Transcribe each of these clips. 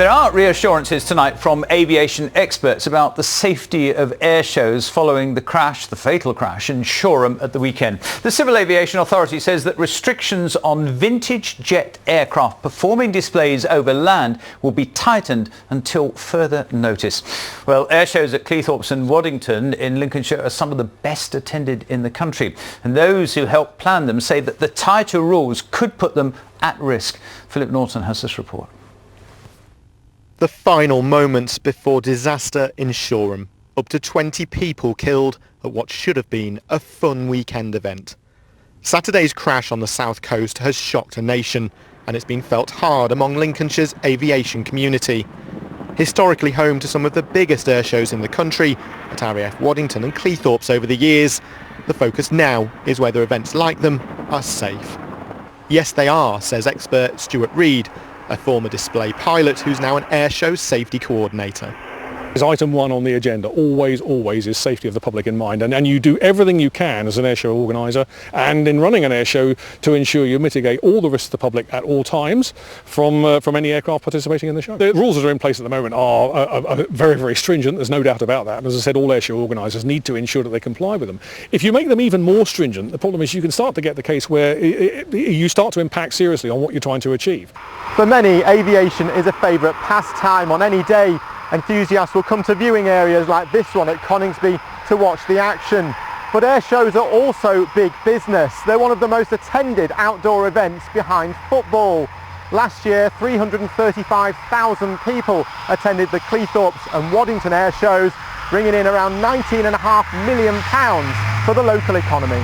There are reassurances tonight from aviation experts about the safety of air shows following the fatal crash in Shoreham at the weekend. The Civil Aviation Authority says that restrictions on vintage jet aircraft performing displays over land will be tightened until further notice. Well, air shows at Cleethorpes and Waddington in Lincolnshire are some of the best attended in the country, and those who helped plan them say that the tighter rules could put them at risk. Philip Norton has this report. The final moments before disaster in Shoreham. Up to 20 people killed at what should have been a fun weekend event. Saturday's crash on the south coast has shocked a nation, and it's been felt hard among Lincolnshire's aviation community. Historically home to some of the biggest air shows in the country, at RAF Waddington and Cleethorpes over the years, the focus now is whether events like them are safe. Yes, they are, says expert Stuart Reid, a former display pilot who's now an airshow safety coordinator. Item one on the agenda always is safety of the public in mind, and you do everything you can as an airshow organiser and in running an airshow to ensure you mitigate all the risks to the public at all times from any aircraft participating in the show. The rules that are in place at the moment are very, very stringent, there's no doubt about that, and as I said, all airshow organisers need to ensure that they comply with them. If you make them even more stringent, the problem is you can start to get the case where you start to impact seriously on what you're trying to achieve. For many, aviation is a favourite pastime. On any day, enthusiasts will come to viewing areas like this one at Coningsby to watch the action. But air shows are also big business. They're one of the most attended outdoor events behind football. Last year, 335,000 people attended the Cleethorpes and Waddington air shows, bringing in around £19.5 million for the local economy.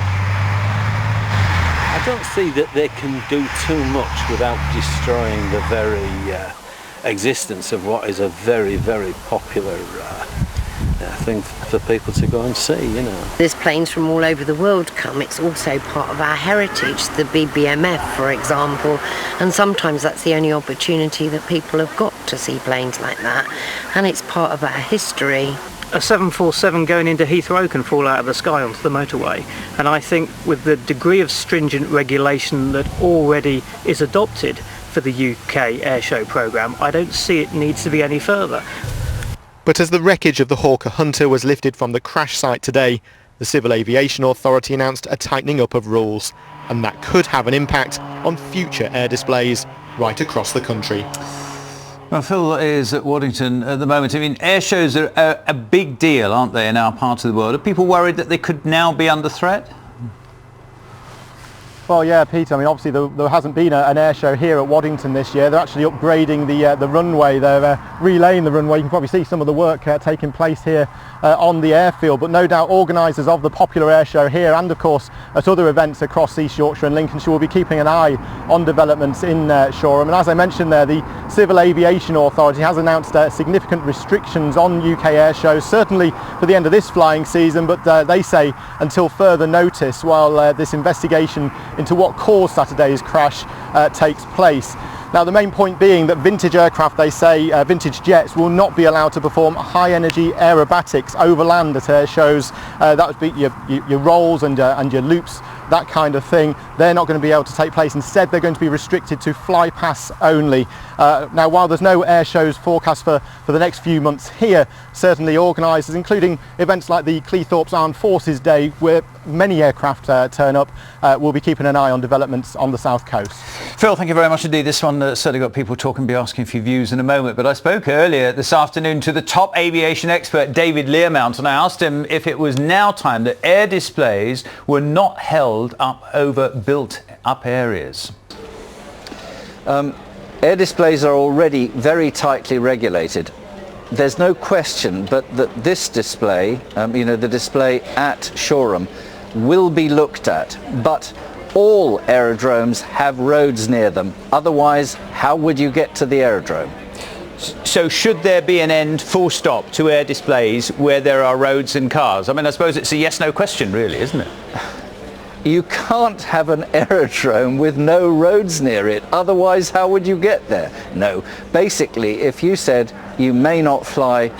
I don't see that they can do too much without destroying the very existence of what is a very, very popular thing for people to go and see, you know. There's planes from all over the world come. It's also part of our heritage, the BBMF, for example, and sometimes that's the only opportunity that people have got to see planes like that, and it's part of our history. A 747 going into Heathrow can fall out of the sky onto the motorway, and I think with the degree of stringent regulation that already is adopted for the UK airshow programme, I don't see it needs to be any further. But as the wreckage of the Hawker Hunter was lifted from the crash site today, the Civil Aviation Authority announced a tightening up of rules, and that could have an impact on future air displays right across the country. Well, Phil is at Waddington at the moment. I mean, air shows are a big deal, aren't they, in our part of the world? Are people worried that they could now be under threat? Well, yeah, Peter, I mean, obviously there hasn't been an air show here at Waddington this year. They're actually upgrading the runway. They're relaying the runway. You can probably see some of the work taking place here on the airfield. But no doubt organisers of the popular air show here and, of course, at other events across East Yorkshire and Lincolnshire will be keeping an eye on developments in Shoreham. And as I mentioned there, the Civil Aviation Authority has announced significant restrictions on UK air shows, certainly for the end of this flying season, but they say until further notice while this investigation into what caused Saturday's crash takes place. Now, the main point being that vintage aircraft, they say, vintage jets, will not be allowed to perform high-energy aerobatics over land at air shows. That would be your rolls and your loops, that kind of thing. They're not going to be able to take place. Instead, they're going to be restricted to fly pass only. Now, while there's no air shows forecast for the next few months here, certainly organisers, including events like the Cleethorpes Armed Forces Day, where many aircraft turn up, will be keeping an eye on developments on the south coast. Phil, thank you very much indeed. This one certainly got people talking, be asking for your views in a moment. But I spoke earlier this afternoon to the top aviation expert, David Learmount, and I asked him if it was now time that air displays were not held up over built-up areas. Air displays are already very tightly regulated. There's no question but that this display, the display at Shoreham, will be looked at, but all aerodromes have roads near them. Otherwise, how would you get to the aerodrome? So should there be an end, full stop, to air displays where there are roads and cars? I mean, I suppose it's a yes-no question, really, isn't it? You can't have an aerodrome with no roads near it. Otherwise, how would you get there? No. Basically, if you said you may not fly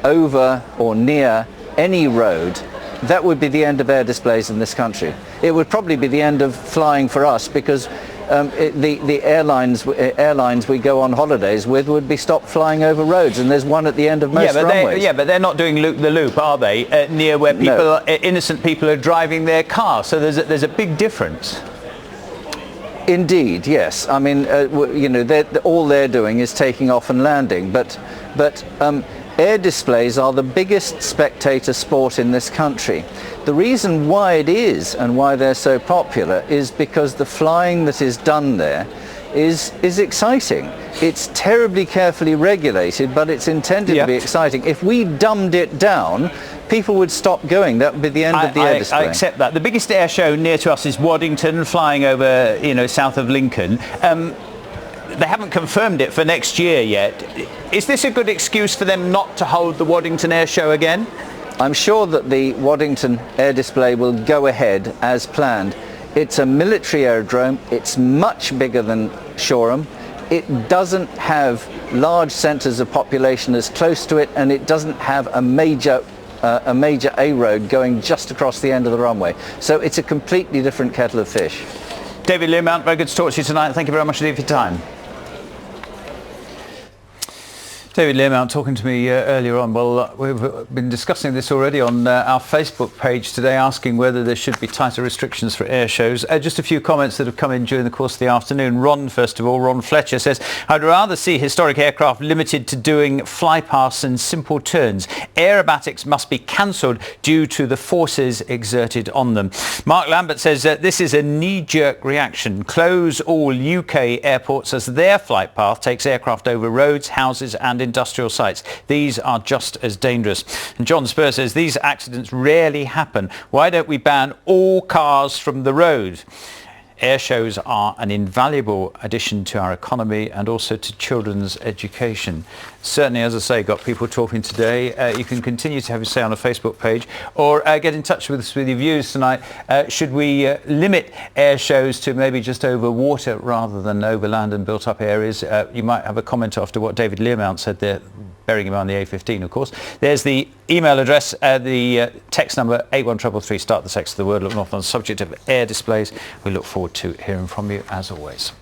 over or near any road, that would be the end of air displays in this country. It would probably be the end of flying for us, because the airlines we go on holidays with would be stopped flying over roads, and there's one at the end of most runways. But they're not doing loop-the-loop, are they? Near where people, innocent people are driving their car. So there's a big difference. Indeed, yes. I mean, all they're doing is taking off and landing, but air displays are the biggest spectator sport in this country. The reason why it is and why they're so popular is because the flying that is done there is exciting. It's terribly carefully regulated, but it's intended to be exciting. If we dumbed it down, people would stop going. That would be the end of the air display. I accept that. The biggest air show near to us is Waddington, flying over, south of Lincoln. They haven't confirmed it for next year yet. Is this a good excuse for them not to hold the Waddington Air Show again? I'm sure that the Waddington Air Display will go ahead as planned. It's a military aerodrome. It's much bigger than Shoreham. It doesn't have large centres of population as close to it, and it doesn't have a major A road going just across the end of the runway. So it's a completely different kettle of fish. David Learmount, very good to talk to you tonight. Thank you very much indeed for your time. David Learmount talking to me earlier on. Well, we've been discussing this already on our Facebook page today, asking whether there should be tighter restrictions for air shows. Just a few comments that have come in during the course of the afternoon. Ron, first of all, Ron Fletcher says, I'd rather see historic aircraft limited to doing flypasts and simple turns. Aerobatics must be cancelled due to the forces exerted on them. Mark Lambert says this is a knee-jerk reaction. Close all UK airports as their flight path takes aircraft over roads, houses and industrial sites. These are just as dangerous. And John Spur says these accidents rarely happen. Why don't we ban all cars from the road? Air shows are an invaluable addition to our economy and also to children's education. Certainly, as I say, got people talking today. You can continue to have your say on a Facebook page or get in touch with us with your views tonight. Should we limit air shows to maybe just over water rather than over land and built up areas? You might have a comment after what David Learmount said there, bearing in mind the A15, of course. There's the email address, the text number 81333, start the text of the word look north on the subject of air displays. We look forward to hearing from you as always.